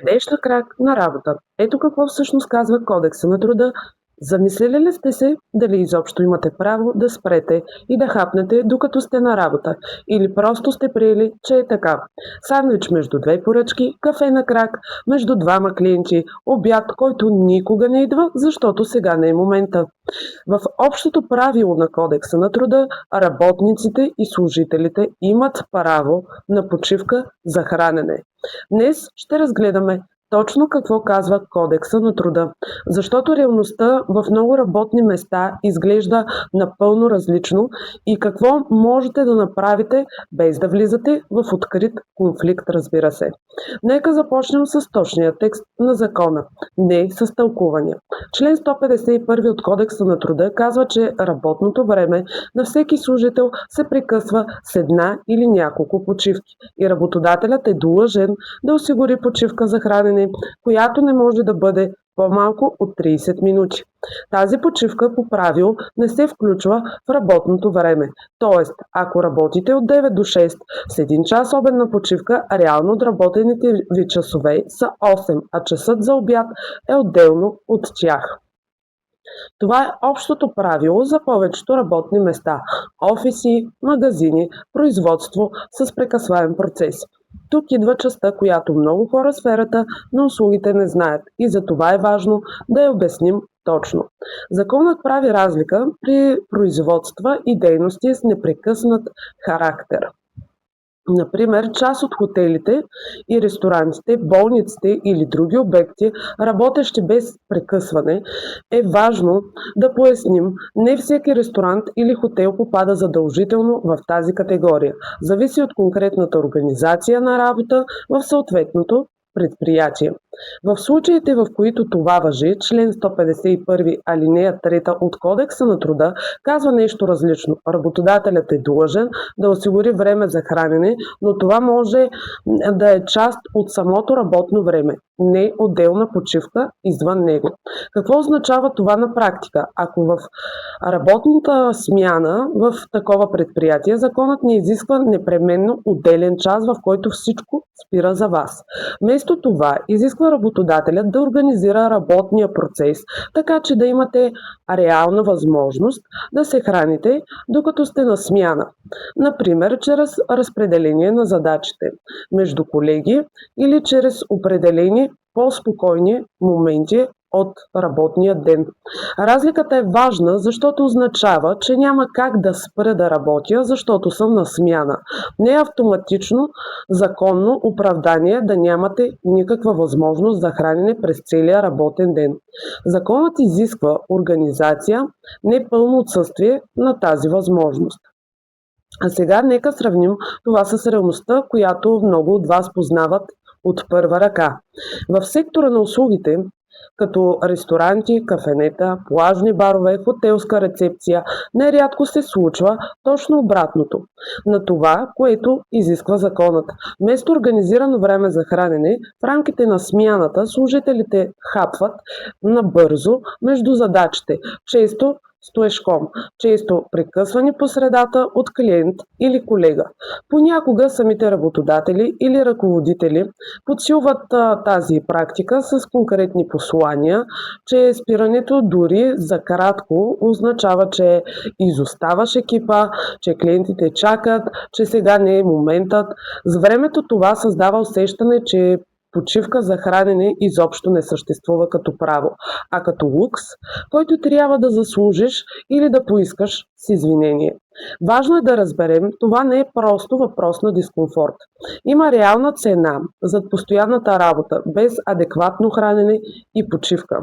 Седеш на крак на работа. Ето какво всъщност казва Кодекса на труда. Замислили ли сте се дали изобщо имате право да спрете и да хапнете докато сте на работа? Или просто сте приели, че е така? Сандвич между две поръчки, кафе на крак, между двама клиенти, обяд, който никога не идва, защото сега не е момента. В общото правило на Кодекса на труда, работниците и служителите имат право на почивка за хранене. Днес ще разгледаме точно какво казва Кодекса на труда, защото реалността в много работни места изглежда напълно различно и какво можете да направите без да влизате в открит конфликт, разбира се. Нека започнем с точния текст на закона, не с тълкувания. Член 151 от Кодекса на труда казва, че работното време на всеки служител се прекъсва с една или няколко почивки и работодателят е длъжен да осигури почивка за хранене, която не може да бъде по-малко от 30 минути. Тази почивка по правило не се включва в работното време. Тоест, ако работите от 9 до 6 с 1 час обедна почивка, реално отработените ви часове са 8, а часът за обяд е отделно от тях. Това е общото правило за повечето работни места – офиси, магазини, производство с прекъсваем процес. Тук идва частта, която много хора в сферата на услугите не знаят и за това е важно да я обясним точно. Законът прави разлика при производства и дейности с непрекъснат характер. Например, част от хотелите и ресторантите, болниците или други обекти, работещи без прекъсване, е важно да поясним, не всеки ресторант или хотел попада задължително в тази категория. Зависи от конкретната организация на работа в съответното предприятие. В случаите, в които това важи, член 151 алинея 3 от Кодекса на труда казва нещо различно. Работодателят е длъжен да осигури време за хранене, но това може да е част от самото работно време, не отделна почивка извън него. Какво означава това на практика? Ако в работната смяна в такова предприятие законът не изисква непременно отделен час, в който всичко спира за вас. Вместо това изисква работодателят да организира работния процес, така че да имате реална възможност да се храните докато сте на смяна. Например, чрез разпределение на задачите между колеги или чрез определени по-спокойни моменти от работния ден. Разликата е важна, защото означава, че няма как да спра да работя, защото съм на смяна. Не е автоматично законно оправдание да нямате никаква възможност за хранене през целия работен ден. Законът изисква организация, не пълно отсъствие на тази възможност. А сега нека сравним това с реалността, която много от вас познават от първа ръка. В сектора на услугите, като ресторанти, кафенета, плажни барове, хотелска рецепция, нерядко се случва точно обратното на това, което изисква законът. Вместо организирано време за хранене, в рамките на смяната служителите хапват набързо между задачите, често стоешком, често прекъсвани по средата от клиент или колега. Понякога самите работодатели или ръководители подсилват тази практика с конкретни послания, че спирането дори за кратко означава, че изоставаш екипа, че клиентите чакат, че сега не е моментът. С времето това създава усещане, че почивка за хранене изобщо не съществува като право, а като лукс, който трябва да заслужиш или да поискаш с извинение. Важно е да разберем, това не е просто въпрос на дискомфорт. Има реална цена зад постоянната работа, без адекватно хранене и почивка.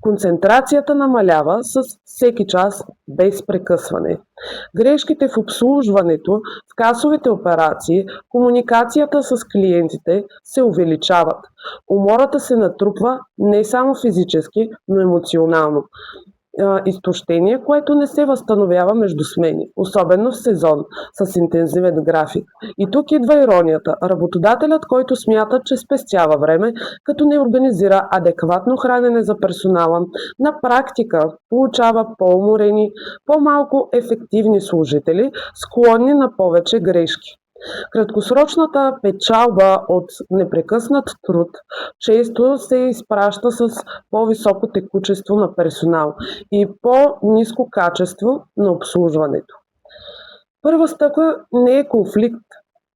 Концентрацията намалява с всеки час без прекъсване. Грешките в обслужването, в касовите операции, комуникацията с клиентите се увеличават. Умората се натрупва не само физически, но емоционално. Изтощение, което не се възстановява между смени, особено в сезон с интензивен график. И тук идва иронията. Работодателят, който смята, че спестява време, като не организира адекватно хранене за персонала, на практика получава по-уморени, по-малко ефективни служители, склонни на повече грешки. Краткосрочната печалба от непрекъснат труд често се изпраща с по-високо текучество на персонал и по-ниско качество на обслужването. Първа стъпка не е конфликт,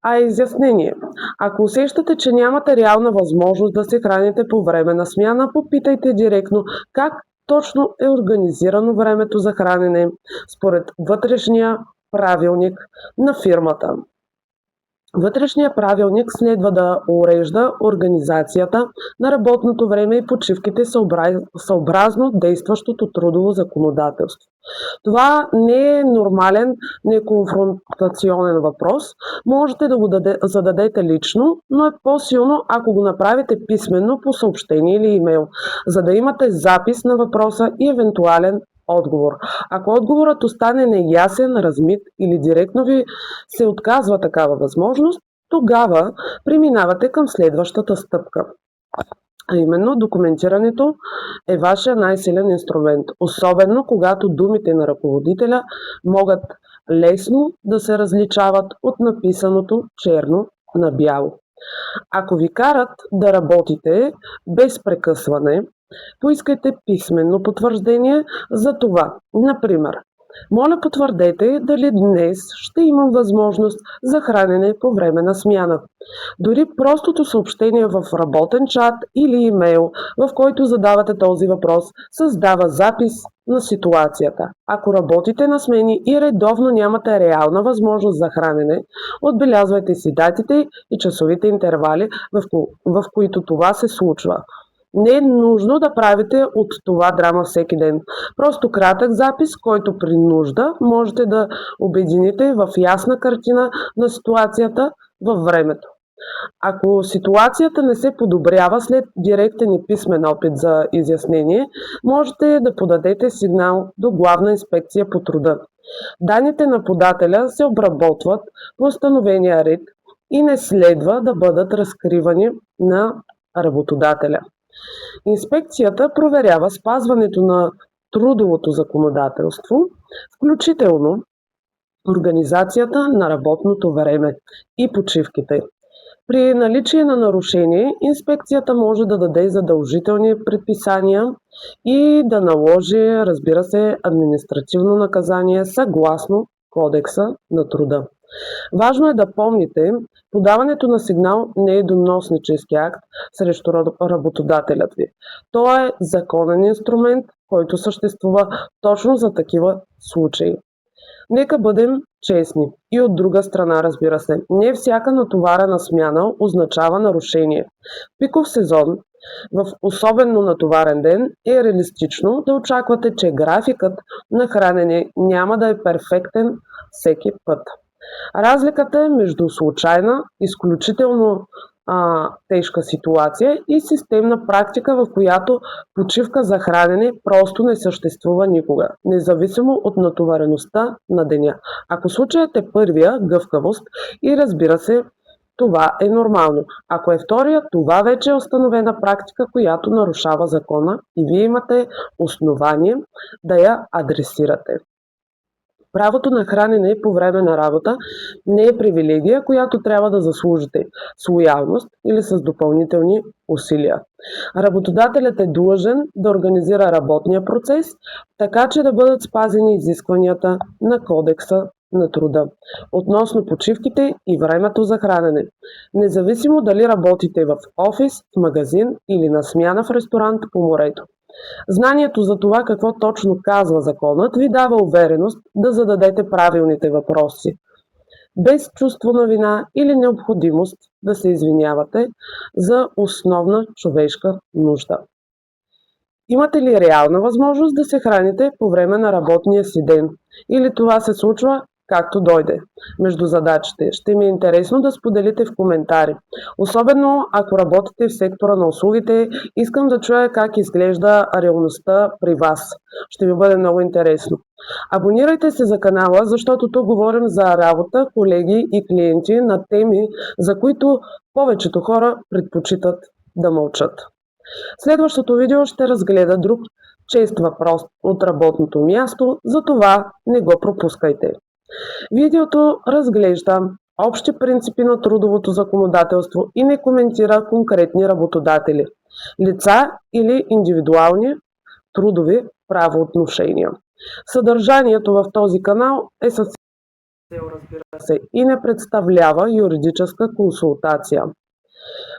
а е изяснение. Ако усещате, че нямате реална възможност да се храните по време на смяна, попитайте директно как точно е организирано времето за хранене според вътрешния правилник на фирмата. Вътрешният правилник следва да урежда организацията на работното време и почивките съобразно действащото трудово законодателство. Това не е нормален, неконфронтационен въпрос. Можете да го зададете лично, но е по-силно, ако го направите писменно по съобщение или имейл, за да имате запис на въпроса и евентуален отговор. Ако отговорът остане неясен, размит или директно ви се отказва такава възможност, тогава преминавате към следващата стъпка. А именно, документирането е вашия най-силен инструмент, особено когато думите на ръководителя могат лесно да се различават от написаното черно на бяло. Ако ви карат да работите без прекъсване, поискайте писменно потвърждение за това. Например, моля потвърдете дали днес ще имам възможност за хранене по време на смяна. Дори простото съобщение в работен чат или имейл, в който задавате този въпрос, създава запис на ситуацията. Ако работите на смени и редовно нямате реална възможност за хранене, отбелязвайте си датите и часовите интервали, в които това се случва. Не е нужно да правите от това драма всеки ден. Просто кратък запис, който при нужда можете да обедините в ясна картина на ситуацията във времето. Ако ситуацията не се подобрява след директен и писмен опит за изяснение, можете да подадете сигнал до Главна инспекция по труда. Данните на подателя се обработват по установения ред и не следва да бъдат разкривани на работодателя. Инспекцията проверява спазването на трудовото законодателство, включително организацията на работното време и почивките. При наличие на нарушение, инспекцията може да даде задължителни предписания и да наложи, разбира се, административно наказание съгласно Кодекса на труда. Важно е да помните, подаването на сигнал не е доноснически акт срещу работодателят ви. То е законен инструмент, който съществува точно за такива случаи. Нека бъдем честни. И от друга страна, разбира се, не всяка натоварена смяна означава нарушение. Пиков сезон, в особено натоварен ден, е реалистично да очаквате, че графикът на хранене няма да е перфектен всеки път. Разликата е между случайна, изключително тежка ситуация и системна практика, в която почивка за хранене просто не съществува никога, независимо от натовареността на деня. Ако случаят е първия, гъвкавост, и разбира се, това е нормално. Ако е втория, това вече е установена практика, която нарушава закона и вие имате основание да я адресирате. Правото на хранене по време на работа не е привилегия, която трябва да заслужите с лоялност или с допълнителни усилия. Работодателят е длъжен да организира работния процес, така че да бъдат спазени изискванията на Кодекса на труда относно почивките и времето за хранене, независимо дали работите в офис, в магазин или на смяна в ресторант по морето. Знанието за това какво точно казва законът ви дава увереност да зададете правилните въпроси, без чувство на вина или необходимост да се извинявате за основна човешка нужда. Имате ли реална възможност да се храните по време на работния си ден? Или това се случва както дойде между задачите? Ще ми е интересно да споделите в коментари. Особено ако работите в сектора на услугите, искам да чуя как изглежда реалността при вас. Ще ми бъде много интересно. Абонирайте се за канала, защото тук говорим за работа, колеги и клиенти на теми, за които повечето хора предпочитат да мълчат. Следващото видео ще разгледа друг чест въпрос от работното място, затова не го пропускайте. Видеото разглежда общи принципи на трудовото законодателство и не коментира конкретни работодатели, лица или индивидуални трудови правоотношения. Съдържанието в този канал е със цел, разбира се, и не представлява юридическа консултация.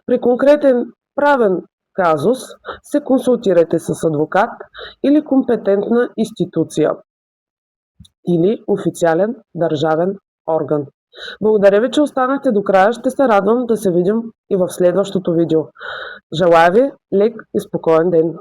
При конкретен правен казус се консултирайте с адвокат или компетентна институция или официален държавен орган. Благодаря ви, че останахте до края. Ще се радвам да се видим и в следващото видео. Желая ви лек и спокоен ден!